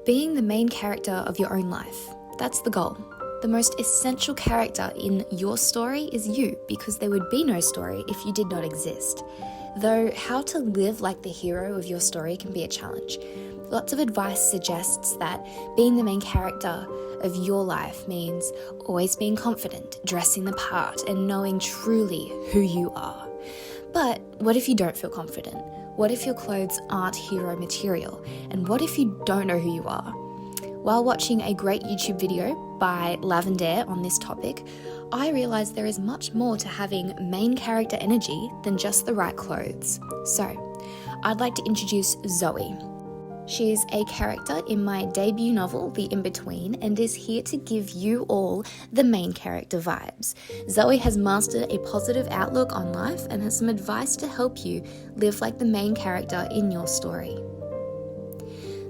Being the main character of your own life, that's the goal. The most essential character in your story is you, because there would be no story if you did not exist. Though how to live like the hero of your story can be a challenge. Lots of advice suggests that being the main character of your life means always being confident, dressing the part, and knowing truly who you are. But what if you don't feel confident? What if your clothes aren't hero material? And what if you don't know who you are? While watching a great YouTube video by Lavender on this topic, I realized there is much more to having main character energy than just the right clothes. So, I'd like to introduce Zoey. She's a character in my debut novel, The Inbetween, and is here to give you all the main character vibes. Zoey has mastered a positive outlook on life and has some advice to help you live like the main character in your story.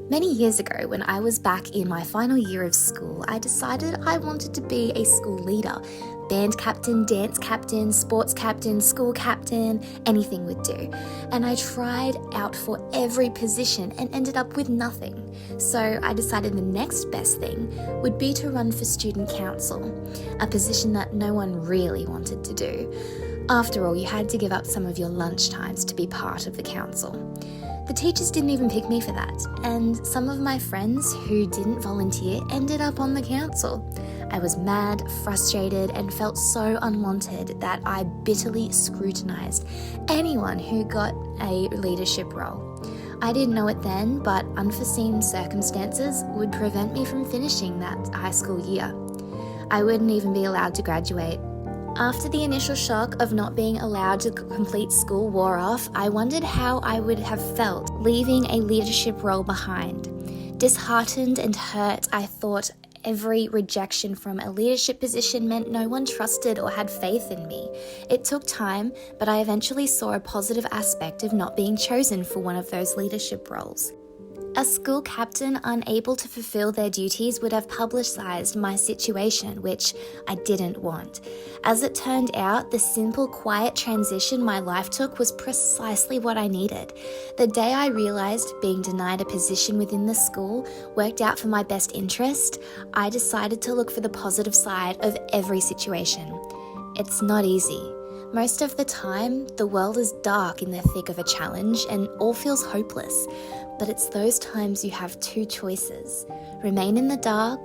Many years ago, when I was back in my final year of school, I decided I wanted to be a school leader. Band captain, dance captain, sports captain, school captain, anything would do. And I tried out for every position and ended up with nothing. So I decided the next best thing would be to run for student council, a position that no one really wanted to do. After all, you had to give up some of your lunch times to be part of the council. The teachers didn't even pick me for that, and some of my friends who didn't volunteer ended up on the council. I was mad, frustrated, and felt so unwanted that I bitterly scrutinized anyone who got a leadership role. I didn't know it then, but unforeseen circumstances would prevent me from finishing that high school year. I wouldn't even be allowed to graduate. After the initial shock of not being allowed to complete school wore off, I wondered how I would have felt leaving a leadership role behind. Disheartened and hurt, I thought every rejection from a leadership position meant no one trusted or had faith in me. It took time, but I eventually saw a positive aspect of not being chosen for one of those leadership roles. A school captain unable to fulfill their duties would have publicized my situation, which I didn't want. As it turned out, the simple, quiet transition my life took was precisely what I needed. The day I realized being denied a position within the school worked out for my best interest, I decided to look for the positive side of every situation. It's not easy. Most of the time, the world is dark in the thick of a challenge and all feels hopeless. But it's those times you have two choices: remain in the dark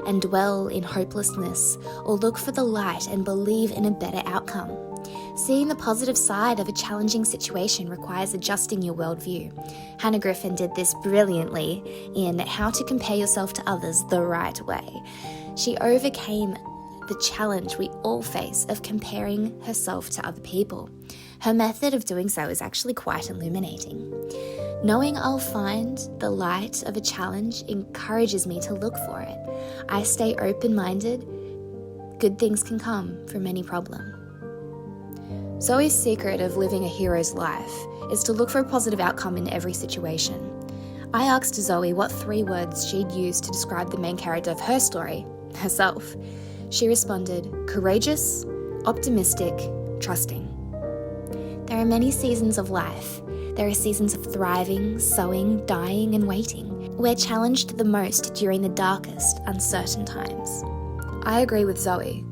and dwell in hopelessness, or look for the light and believe in a better outcome. Seeing the positive side of a challenging situation requires adjusting your worldview. Hannah Griffin did this brilliantly in How to Compare Yourself to Others the Right Way. She overcame the challenge we all face of comparing herself to other people. Her method of doing so is actually quite illuminating. Knowing I'll find the light of a challenge encourages me to look for it. I stay open-minded. Good things can come from any problem. Zoe's secret of living a hero's life is to look for a positive outcome in every situation. I asked Zoey what 3 words she'd use to describe the main character of her story, herself. She responded, courageous, optimistic, trusting. There are many seasons of life. There are seasons of thriving, sowing, dying, and waiting. We're challenged the most during the darkest, uncertain times. I agree with Zoey.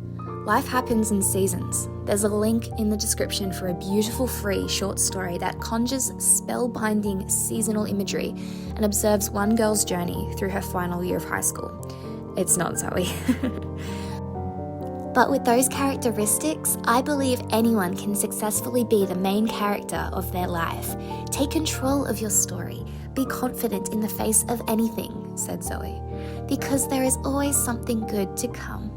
Life happens in seasons. There's a link in the description for a beautiful free short story that conjures spellbinding seasonal imagery and observes one girl's journey through her final year of high school. It's not Zoey. But with those characteristics, I believe anyone can successfully be the main character of their life. Take control of your story. Be confident in the face of anything, said Zoey, because there is always something good to come.